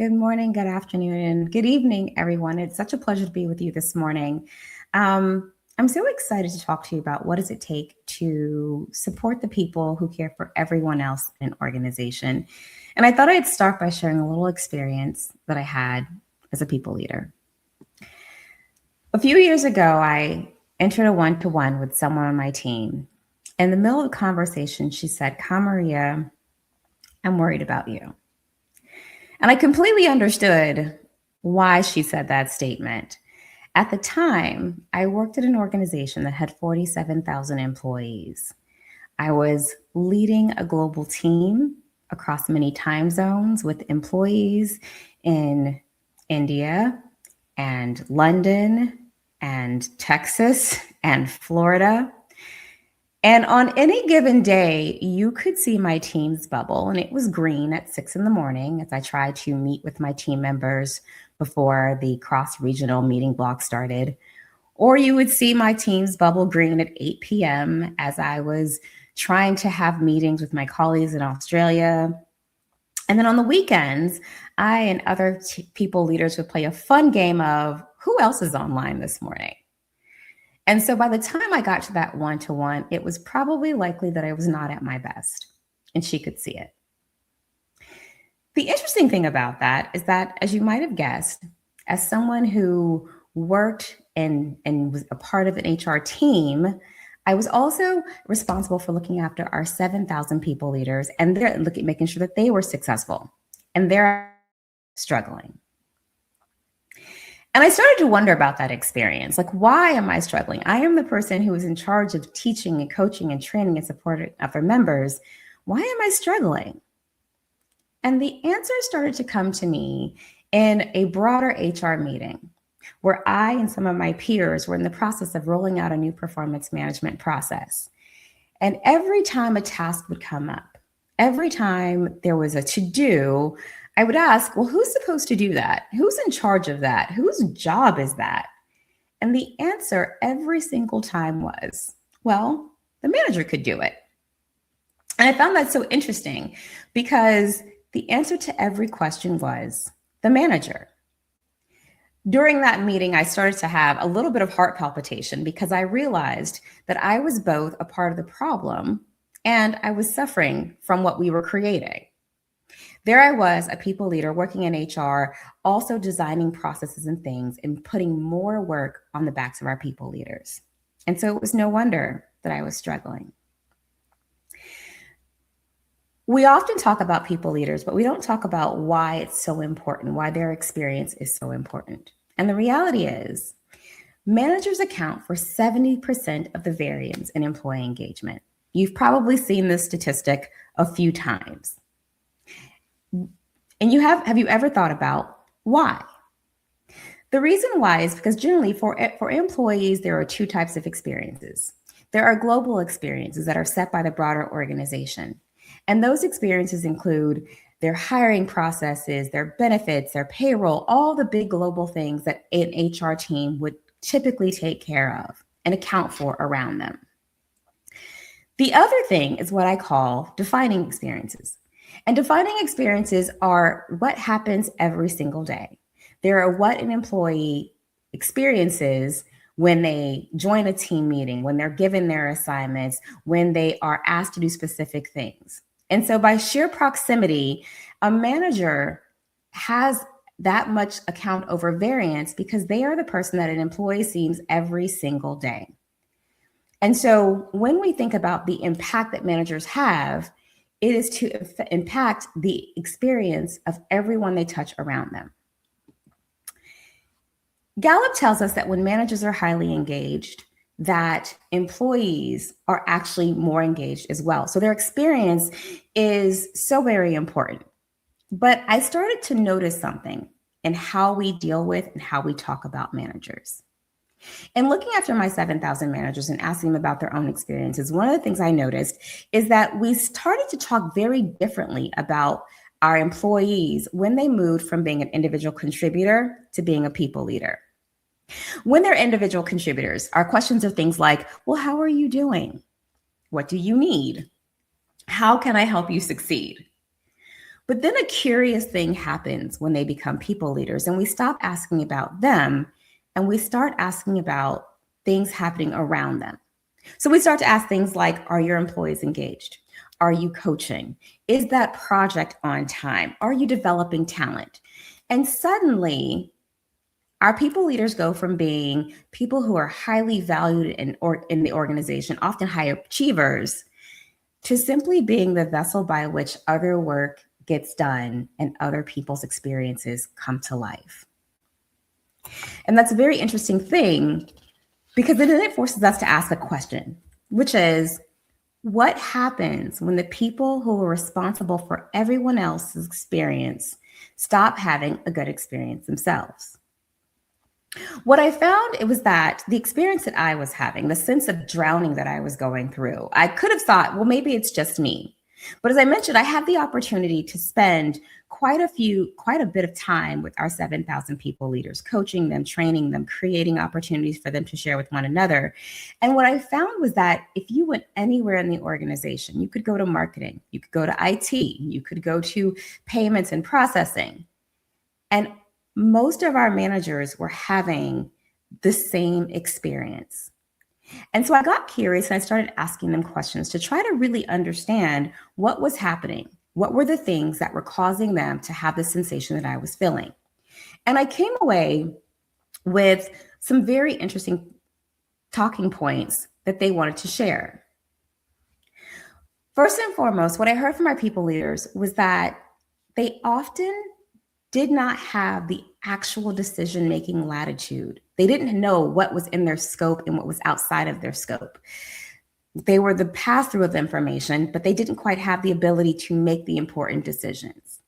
Good morning, good afternoon, and good evening, everyone. It's such a pleasure to be with you this morning. I'm so excited to talk to you about what does it take to support the people who care for everyone else in an organization. And I thought I'd start by sharing a little experience that I had as a people leader. A few years ago, I entered a one-to-one with someone on my team. In the middle of the conversation, she said, "Kamaria, I'm worried about you." And I completely understood why she said that statement. At the time, I worked at an organization that had 47,000 employees. I was leading a global team across many time zones with employees in India and London and Texas and Florida. And on any given day, you could see my team's bubble, and it was green at 6 a.m. as I tried to meet with my team members before the cross-regional meeting block started. Or you would see my team's bubble green at 8 p.m. as I was trying to have meetings with my colleagues in Australia. And then on the weekends, I and other people leaders would play a fun game of who else is online this morning. And so by the time I got to that one-to-one, it was probably likely that I was not at my best, and she could see it. The interesting thing about that is that, as you might have guessed, as someone who worked and was a part of an HR team, I was also responsible for looking after our 7,000 people leaders and they're making sure that they were successful, and they're struggling. And I started to wonder about that experience. Like, why am I struggling? I am the person who is in charge of teaching and coaching and training and supporting other members. Why am I struggling? And the answer started to come to me in a broader HR meeting where I and some of my peers were in the process of rolling out a new performance management process. And every time a task would come up, every time there was a to-do, I would ask, well, who's supposed to do that? Who's in charge of that? Whose job is that? And the answer every single time was, well, the manager could do it. And I found that so interesting because the answer to every question was the manager. During that meeting, I started to have a little bit of heart palpitation because I realized that I was both a part of the problem and I was suffering from what we were creating. There I was, a people leader working in HR, also designing processes and things and putting more work on the backs of our people leaders. And so it was no wonder that I was struggling. We often talk about people leaders, but we don't talk about why it's so important, why their experience is so important. And the reality is, managers account for 70% of the variance in employee engagement. You've probably seen this statistic a few times. And have you ever thought about why? The reason why is because generally for employees, there are two types of experiences. There are global experiences that are set by the broader organization. And those experiences include their hiring processes, their benefits, their payroll, all the big global things that an HR team would typically take care of and account for around them. The other thing is what I call defining experiences. And defining experiences are what happens every single day. There are what an employee experiences when they join a team meeting, when they're given their assignments, when they are asked to do specific things. And so by sheer proximity, a manager has that much account over variance because they are the person that an employee sees every single day. And so when we think about the impact that managers have, it is to impact the experience of everyone they touch around them. Gallup tells us that when managers are highly engaged, that employees are actually more engaged as well. So their experience is so very important. But I started to notice something in how we deal with and how we talk about managers. And looking after my 7,000 managers and asking them about their own experiences, one of the things I noticed is that we started to talk very differently about our employees when they moved from being an individual contributor to being a people leader. When they're individual contributors, our questions are things like, well, how are you doing? What do you need? How can I help you succeed? But then a curious thing happens when they become people leaders, and we stop asking about them and we start asking about things happening around them. So we start to ask things like, are your employees engaged? Are you coaching? Is that project on time? Are you developing talent? And suddenly, our people leaders go from being people who are highly valued in the organization, often high achievers, to simply being the vessel by which other work gets done and other people's experiences come to life. And that's a very interesting thing, because then it forces us to ask a question, which is, what happens when the people who are responsible for everyone else's experience stop having a good experience themselves? What I found, it was that the experience that I was having, the sense of drowning that I was going through, I could have thought, well, maybe it's just me. But as I mentioned, I had the opportunity to spend quite a bit of time with our 7,000 people leaders, coaching them, training them, creating opportunities for them to share with one another. And what I found was that if you went anywhere in the organization, you could go to marketing, you could go to IT, you could go to payments and processing. And most of our managers were having the same experience. And so I got curious and I started asking them questions to try to really understand what was happening. What were the things that were causing them to have the sensation that I was feeling? And I came away with some very interesting talking points that they wanted to share. First and foremost, what I heard from our people leaders was that they often did not have the actual decision-making latitude. They didn't know what was in their scope and what was outside of their scope. They were the pass-through of information, but they didn't quite have the ability to make the important decisions.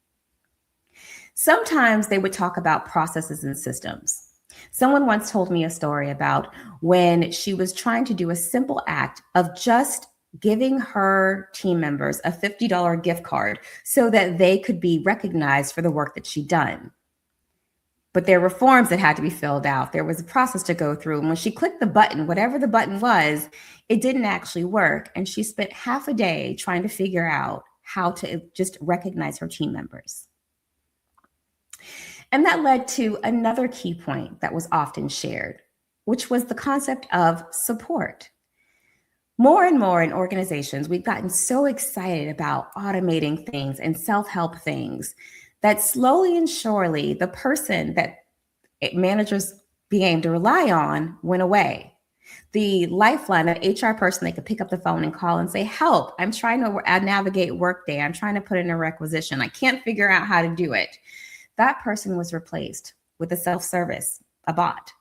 Sometimes they would talk about processes and systems. Someone once told me a story about when she was trying to do a simple act of just giving her team members a $50 gift card so that they could be recognized for the work that she'd done. But there were forms that had to be filled out. There was a process to go through. And when she clicked the button, whatever the button was, it didn't actually work. And she spent half a day trying to figure out how to just recognize her team members. And that led to another key point that was often shared, which was the concept of support. More and more in organizations, we've gotten so excited about automating things and self-help things that slowly and surely the person that managers began to rely on went away. The lifeline, that HR person, they could pick up the phone and call and say, help, I'm trying to navigate Workday. I'm trying to put in a requisition. I can't figure out how to do it. That person was replaced with a self-service, a bot.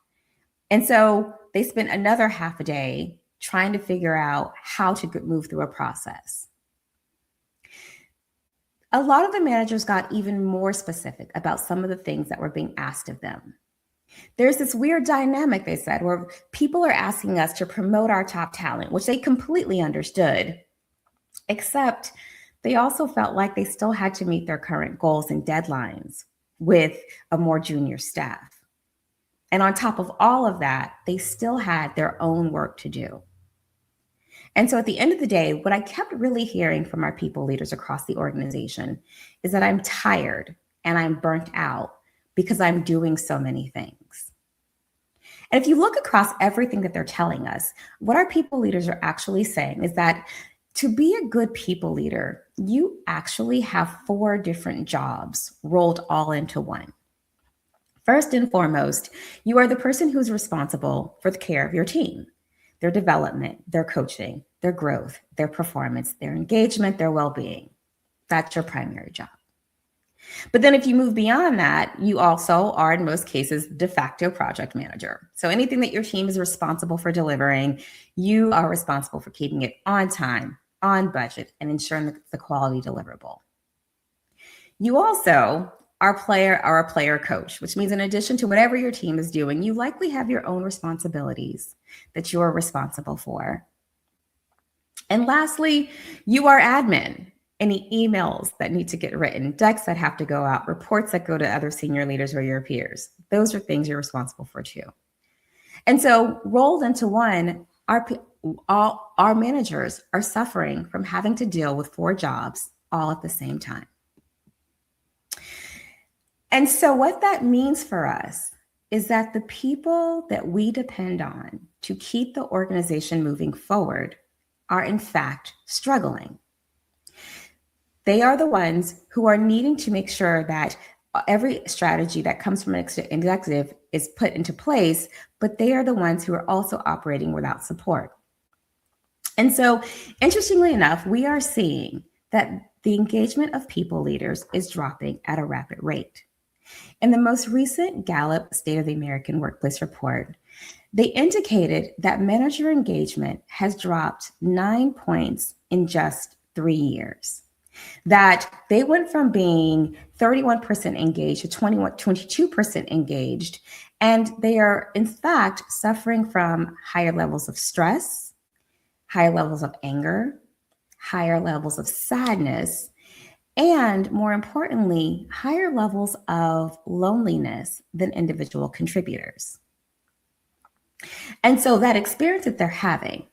And so they spent another half a day trying to figure out how to move through a process. A lot of the managers got even more specific about some of the things that were being asked of them. There's this weird dynamic, they said, where people are asking us to promote our top talent, which they completely understood, except they also felt like they still had to meet their current goals and deadlines with a more junior staff. And on top of all of that, they still had their own work to do. And so at the end of the day, what I kept really hearing from our people leaders across the organization is that I'm tired and I'm burnt out because I'm doing so many things. And if you look across everything that they're telling us, what our people leaders are actually saying is that to be a good people leader, you actually have 4 different jobs rolled all into one. First and foremost, you are the person who's responsible for the care of your team, their development, their coaching, their growth, their performance, their engagement, their well-being. That's your primary job. But then if you move beyond that, you also are, in most cases, de facto project manager. So anything that your team is responsible for delivering, you are responsible for keeping it on time, on budget, and ensuring the quality deliverable. You also are a player coach, which means in addition to whatever your team is doing, you likely have your own responsibilities that you are responsible for. And lastly, you are admin. Any emails that need to get written, decks that have to go out, reports that go to other senior leaders or your peers. Those are things you're responsible for too. And so rolled into one, our managers are suffering from having to deal with 4 jobs all at the same time. And so what that means for us is that the people that we depend on to keep the organization moving forward are in fact struggling. They are the ones who are needing to make sure that every strategy that comes from an executive is put into place, but they are the ones who are also operating without support. And so, interestingly enough, we are seeing that the engagement of people leaders is dropping at a rapid rate. In the most recent Gallup State of the American Workplace report, they indicated that manager engagement has dropped 9 points in just 3 years. That they went from being 31% engaged to 22% engaged, and they are in fact suffering from higher levels of stress, higher levels of anger, higher levels of sadness, and more importantly, higher levels of loneliness than individual contributors. And so that experience that they're having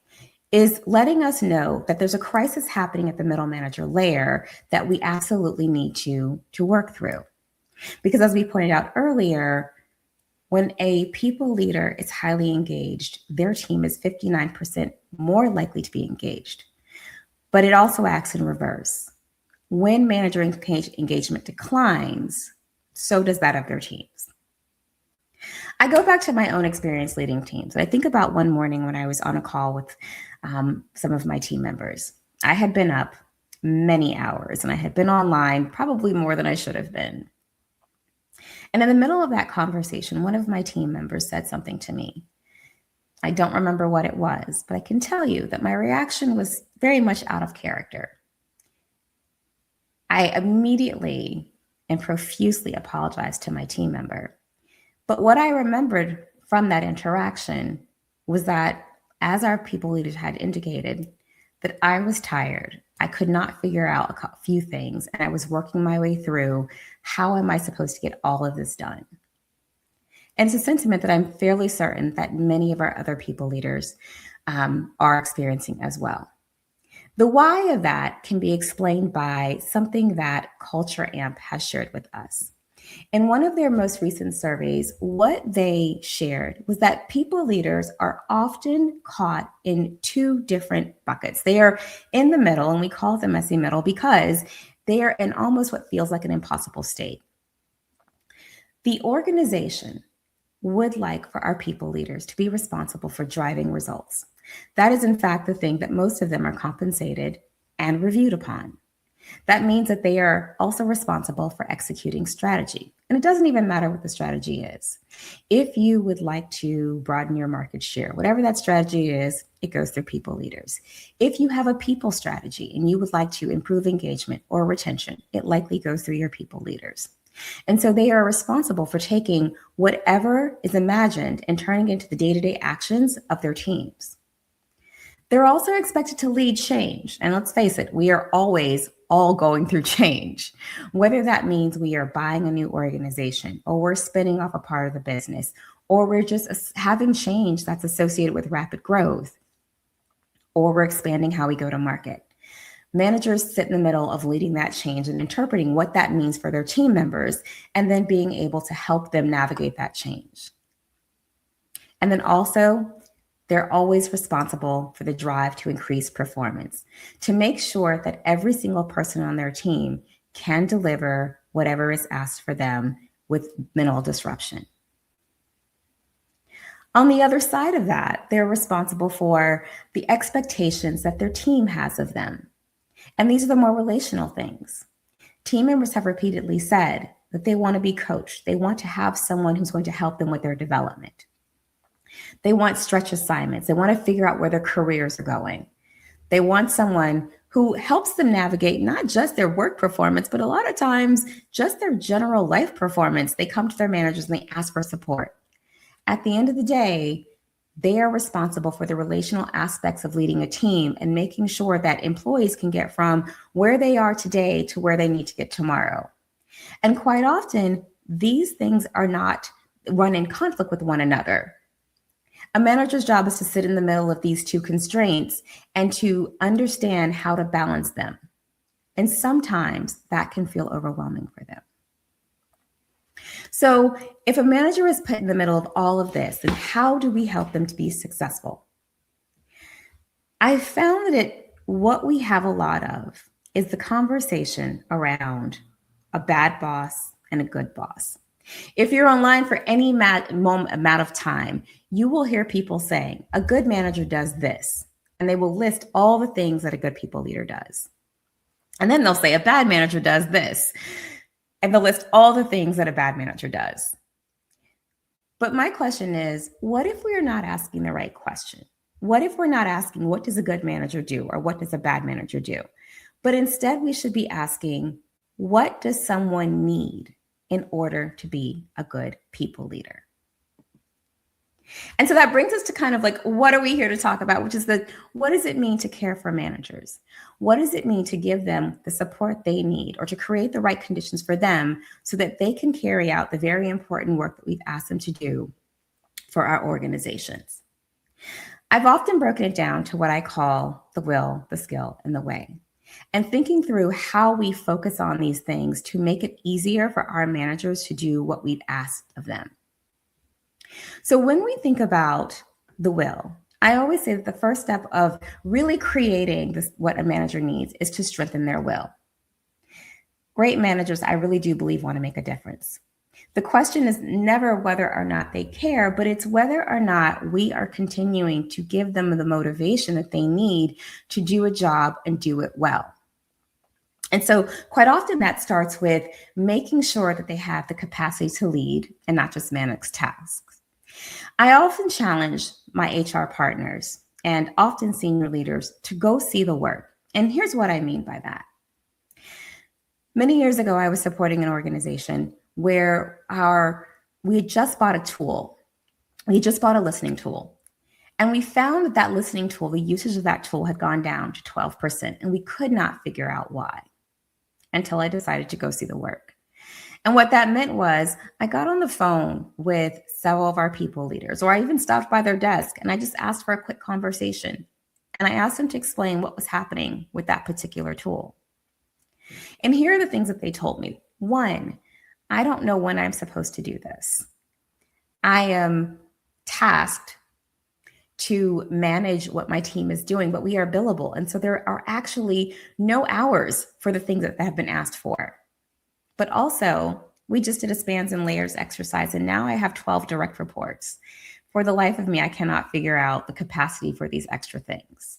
is letting us know that there's a crisis happening at the middle manager layer that we absolutely need to work through. Because as we pointed out earlier, when a people leader is highly engaged, their team is 59% more likely to be engaged. But it also acts in reverse. When manager engagement declines, so does that of their teams. I go back to my own experience leading teams. I think about one morning when I was on a call with some of my team members. I had been up many hours and I had been online probably more than I should have been. And in the middle of that conversation, one of my team members said something to me. I don't remember what it was, but I can tell you that my reaction was very much out of character. I immediately and profusely apologized to my team member. But what I remembered from that interaction was that, as our people leaders had indicated, that I was tired. I could not figure out a few things, and I was working my way through how am I supposed to get all of this done. And it's a sentiment that I'm fairly certain that many of our other people leaders are experiencing as well. The why of that can be explained by something that Culture Amp has shared with us. In one of their most recent surveys, what they shared was that people leaders are often caught in two different buckets. They are in the middle, and we call it the messy middle because they are in almost what feels like an impossible state. The organization would like for our people leaders to be responsible for driving results. That is, in fact, the thing that most of them are compensated and reviewed upon. That means that they are also responsible for executing strategy. And it doesn't even matter what the strategy is. If you would like to broaden your market share, whatever that strategy is, it goes through people leaders. If you have a people strategy and you would like to improve engagement or retention, it likely goes through your people leaders. And so they are responsible for taking whatever is imagined and turning into the day-to-day actions of their teams. They're also expected to lead change. And let's face it, we are always all going through change, whether that means we are buying a new organization or we're spinning off a part of the business, or we're just having change that's associated with rapid growth, or we're expanding how we go to market. Managers sit in the middle of leading that change and interpreting what that means for their team members, and then being able to help them navigate that change. And then also, they're always responsible for the drive to increase performance, to make sure that every single person on their team can deliver whatever is asked for them with minimal disruption. On the other side of that, they're responsible for the expectations that their team has of them. And these are the more relational things. Team members have repeatedly said that they want to be coached. They want to have someone who's going to help them with their development. They want stretch assignments. They want to figure out where their careers are going. They want someone who helps them navigate not just their work performance, but a lot of times just their general life performance. They come to their managers and they ask for support. At the end of the day, they are responsible for the relational aspects of leading a team and making sure that employees can get from where they are today to where they need to get tomorrow. And quite often, these things are not run in conflict with one another. A manager's job is to sit in the middle of these two constraints and to understand how to balance them. And sometimes that can feel overwhelming for them. So if a manager is put in the middle of all of this, then how do we help them to be successful? I found that what we have a lot of is the conversation around a bad boss and a good boss. If you're online for any amount of time, you will hear people saying, a good manager does this, and they will list all the things that a good people leader does. And then they'll say, a bad manager does this, and they'll list all the things that a bad manager does. But my question is, what if we're not asking the right question? What if we're not asking, what does a good manager do, or what does a bad manager do? But instead, we should be asking, what does someone need in order to be a good people leader? And so that brings us to kind of like, what are we here to talk about, which is what does it mean to care for managers? What does it mean to give them the support they need, or to create the right conditions for them so that they can carry out the very important work that we've asked them to do for our organizations? I've often broken it down to what I call the will, the skill, and the way, and thinking through how we focus on these things to make it easier for our managers to do what we've asked of them. So when we think about the will, I always say that the first step of really creating what a manager needs is to strengthen their will. Great managers, I really do believe, want to make a difference. The question is never whether or not they care, but it's whether or not we are continuing to give them the motivation that they need to do a job and do it well. And so quite often that starts with making sure that they have the capacity to lead and not just manage tasks. I often challenge my HR partners and often senior leaders to go see the work. And here's what I mean by that. Many years ago, I was supporting an organization where we had just bought a tool. We just bought a listening tool. And we found that listening tool, the usage of that tool had gone down to 12%. And we could not figure out why until I decided to go see the work. And what that meant was I got on the phone with several of our people leaders, or I even stopped by their desk and I just asked for a quick conversation. And I asked them to explain what was happening with that particular tool. And here are the things that they told me. One, I don't know when I'm supposed to do this. I am tasked to manage what my team is doing, but we are billable. And so there are actually no hours for the things that have been asked for. But also, we just did a spans and layers exercise, and now I have 12 direct reports. For the life of me, I cannot figure out the capacity for these extra things.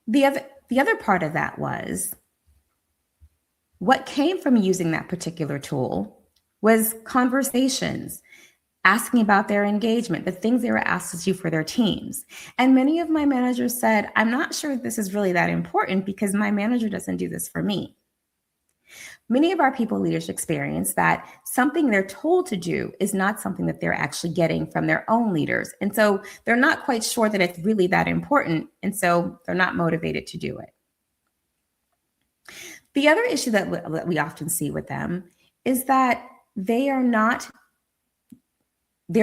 The other part of that was what came from using that particular tool was conversations, asking about their engagement, the things they were asked to do for their teams. And many of my managers said, I'm not sure this is really that important because my manager doesn't do this for me. Many of our people leaders experience that something they're told to do is not something that they're actually getting from their own leaders. And so they're not quite sure that it's really that important. And so they're not motivated to do it. The other issue that we often see with them is that they're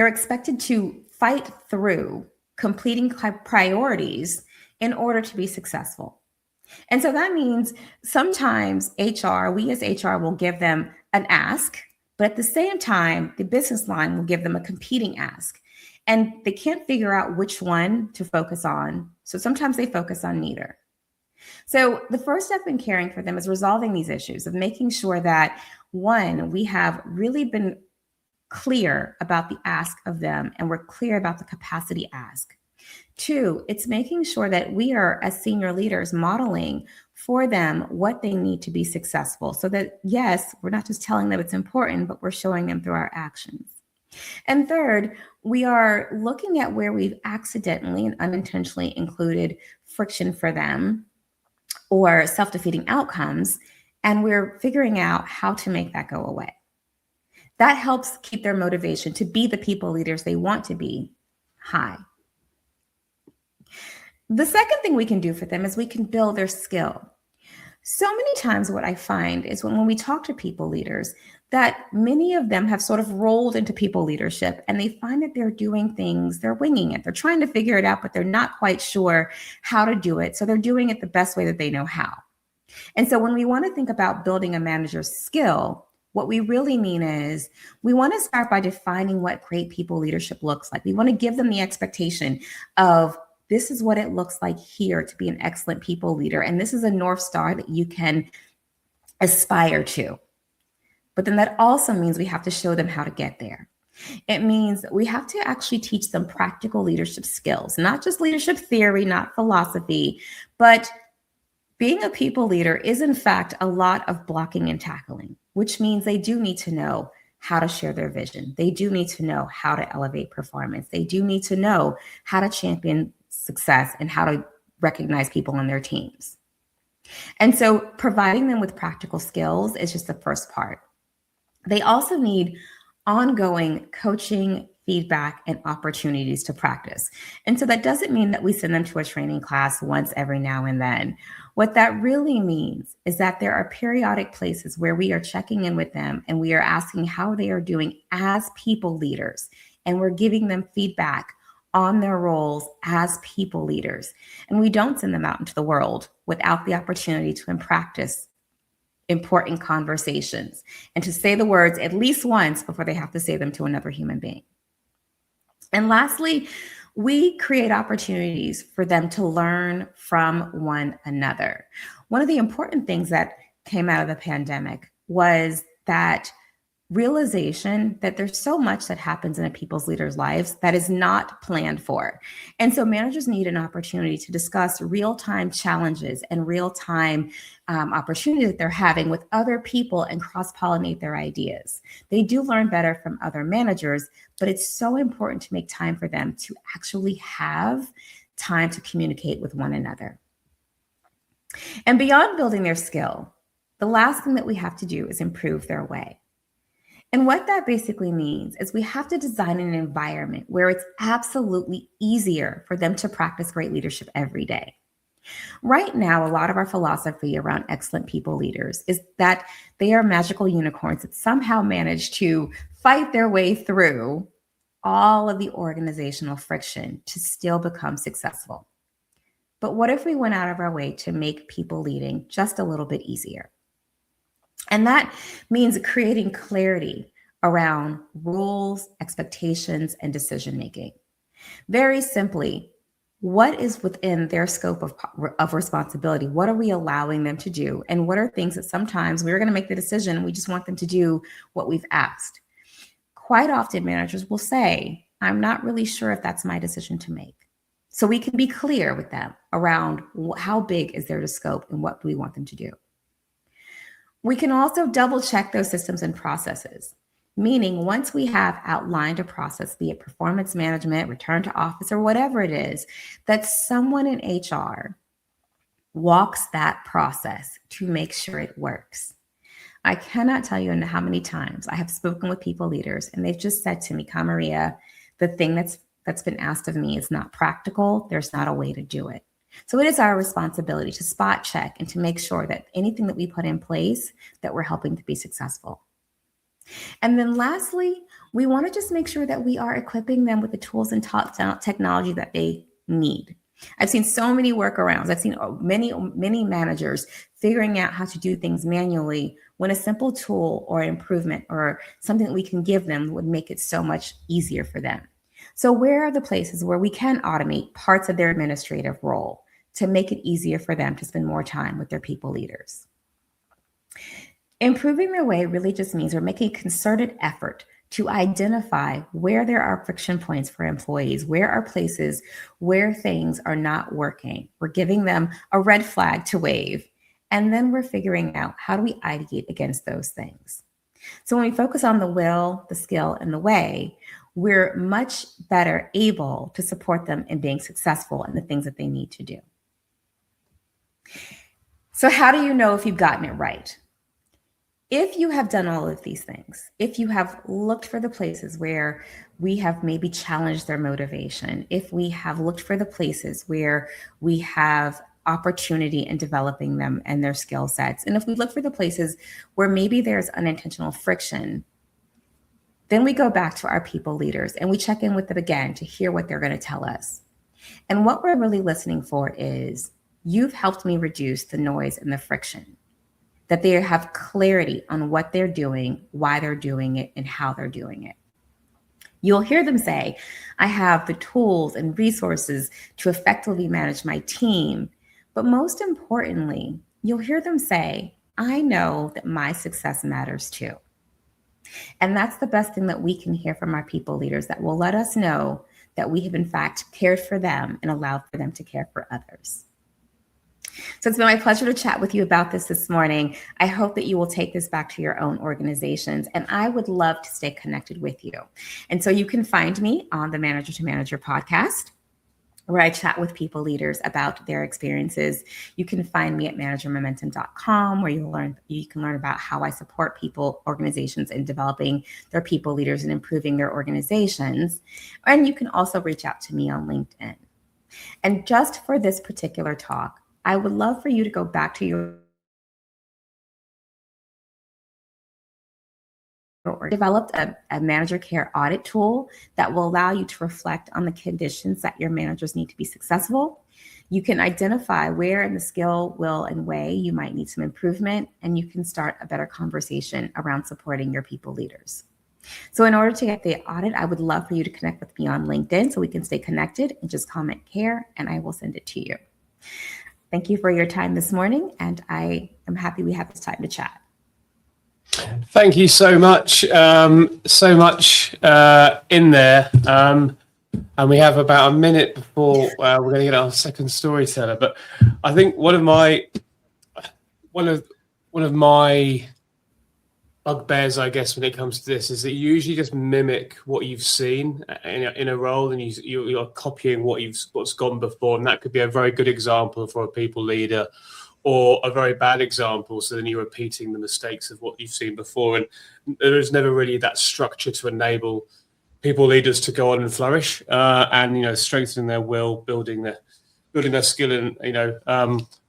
expected to fight through completing priorities in order to be successful. And so that means sometimes we as HR will give them an ask, but at the same time, the business line will give them a competing ask. And they can't figure out which one to focus on. So sometimes they focus on neither. So the first step in caring for them is resolving these issues of making sure that, one, we have really been clear about the ask of them and we're clear about the capacity ask. Two, it's making sure that we are, as senior leaders, modeling for them what they need to be successful so that, yes, we're not just telling them it's important, but we're showing them through our actions. And third, we are looking at where we've accidentally and unintentionally included friction for them or self-defeating outcomes, and we're figuring out how to make that go away. That helps keep their motivation to be the people leaders they want to be high. The second thing we can do for them is we can build their skill. So many times what I find is when we talk to people leaders, that many of them have sort of rolled into people leadership and they find that they're doing things, they're winging it. They're trying to figure it out, but they're not quite sure how to do it. So they're doing it the best way that they know how. And so when we want to think about building a manager's skill, What we really mean is we want to start by defining what great people leadership looks like. We want to give them the expectation of this is what it looks like here to be an excellent people leader. And this is a North Star that you can aspire to. But then that also means we have to show them how to get there. It means we have to actually teach them practical leadership skills, not just leadership theory, not philosophy, but being a people leader is in fact a lot of blocking and tackling, which means they do need to know how to share their vision. They do need to know how to elevate performance. They do need to know how to champion success and how to recognize people on their teams. And so providing them with practical skills is just the first part. They also need ongoing coaching, feedback, and opportunities to practice. And so that doesn't mean that we send them to a training class once every now and then. What that really means is that there are periodic places where we are checking in with them and we are asking how they are doing as people leaders. And we're giving them feedback on their roles as people leaders. And we don't send them out into the world without the opportunity to practice important conversations and to say the words at least once before they have to say them to another human being. And lastly, we create opportunities for them to learn from one another. One of the important things that came out of the pandemic was that realization that there's so much that happens in a people's leaders' lives that is not planned for. And so managers need an opportunity to discuss real-time challenges and real-time opportunities that they're having with other people and cross-pollinate their ideas. They do learn better from other managers, but it's so important to make time for them to actually have time to communicate with one another. And beyond building their skill, the last thing that we have to do is improve their way. And what that basically means is we have to design an environment where it's absolutely easier for them to practice great leadership every day. Right now, a lot of our philosophy around excellent people leaders is that they are magical unicorns that somehow manage to fight their way through all of the organizational friction to still become successful. But what if we went out of our way to make people leading just a little bit easier? And that means creating clarity around rules, expectations, and decision-making. Very simply, what is within their scope of responsibility? What are we allowing them to do? And what are things that sometimes we're going to make the decision and we just want them to do what we've asked? Quite often, managers will say, I'm not really sure if that's my decision to make. So we can be clear with them around how big is their scope and what do we want them to do. We can also double check those systems and processes, meaning once we have outlined a process, be it performance management, return to office, or whatever it is, that someone in HR walks that process to make sure it works. I cannot tell you how many times I have spoken with people leaders and they've just said to me, Kamaria, the thing that's been asked of me is not practical. There's not a way to do it. So it is our responsibility to spot check and to make sure that anything that we put in place, that we're helping to be successful. And then lastly, we want to just make sure that we are equipping them with the tools and technology that they need. I've seen so many workarounds. I've seen many managers figuring out how to do things manually when a simple tool or improvement or something that we can give them would make it so much easier for them. So where are the places where we can automate parts of their administrative role to make it easier for them to spend more time with their people leaders? Improving their way really just means we're making a concerted effort to identify where there are friction points for employees, where are places where things are not working. We're giving them a red flag to wave, and then we're figuring out how do we ideate against those things. So when we focus on the will, the skill, and the way, we're much better able to support them in being successful in the things that they need to do. So how do you know if you've gotten it right? If you have done all of these things, if you have looked for the places where we have maybe challenged their motivation, if we have looked for the places where we have opportunity in developing them and their skill sets, and if we look for the places where maybe there's unintentional friction, then we go back to our people leaders and we check in with them again to hear what they're going to tell us. And what we're really listening for is, you've helped me reduce the noise and the friction. that they have clarity on what they're doing, why they're doing it, and how they're doing it. You'll hear them say, I have the tools and resources to effectively manage my team. But most importantly, you'll hear them say, I know that my success matters too. And that's the best thing that we can hear from our people leaders, that will let us know that we have in fact cared for them and allowed for them to care for others. So it's been my pleasure to chat with you about this morning. I hope that you will take this back to your own organizations, and I would love to stay connected with you. And so you can find me on the Manager to Manager podcast, where I chat with people leaders about their experiences. You can find me at managermomentum.com, where you can learn about how I support people, organizations in developing their people leaders and improving their organizations. And you can also reach out to me on LinkedIn. And just for this particular talk, I would love for you to go back to your developed a manager care audit tool that will allow you to reflect on the conditions that your managers need to be successful. You can identify where in the skill, will, and way you might need some improvement, and you can start a better conversation around supporting your people leaders. So in order to get the audit, I would love for you to connect with me on LinkedIn so we can stay connected, and just comment CARE and I will send it to you. Thank you for your time this morning, and I am happy we had this time to chat. Thank you so much. So much in there. And we have about a minute before we're going to get our second storyteller. But I think one of my bugbears, I guess, when it comes to this, is that you usually just mimic what you've seen in a role, and you're copying what's gone before, and that could be a very good example for a people leader, or a very bad example. So then you're repeating the mistakes of what you've seen before, and there is never really that structure to enable people leaders to go on and flourish, and strengthening their will, building their skill, and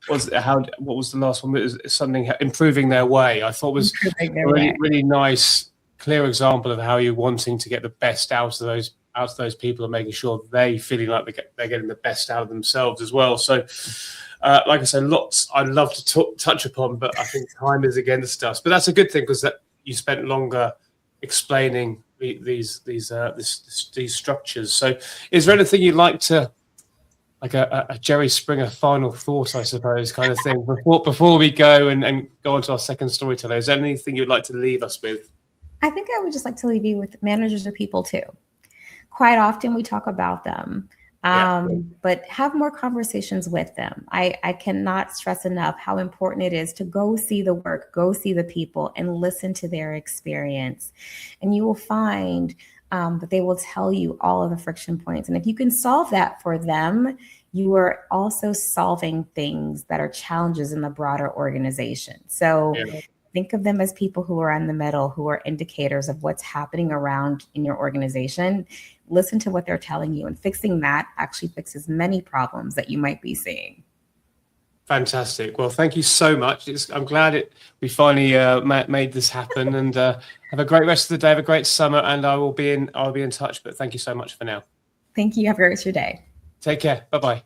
what was the last one? It was something improving their way. I thought was a really nice, clear example of how you're wanting to get the best out of those people and making sure they feeling like they're getting the best out of themselves as well. So, like I said, lots I'd love to touch upon, but I think time is against us. But that's a good thing, because that you spent longer explaining these structures. So, is there anything you'd like to? Like a Jerry Springer final thought, I suppose, kind of thing, before we go and go on to our second storyteller. Is there anything you'd like to leave us with? I think I would just like to leave you with managers are people too. Quite often we talk about them, but have more conversations with them. I cannot stress enough how important it is to go see the work, go see the people, and listen to their experience. And you will find that they will tell you all of the friction points. And if you can solve that for them, you are also solving things that are challenges in the broader organization. So think of them as people who are in the middle, who are indicators of what's happening around in your organization. Listen to what they're telling you, and fixing that actually fixes many problems that you might be seeing. Fantastic. Well, thank you so much. I'm glad we finally made this happen, and have a great rest of the day. Have a great summer, and I'll be in touch. But thank you so much for now. Thank you. Have a great rest of your day. Take care. Bye-bye.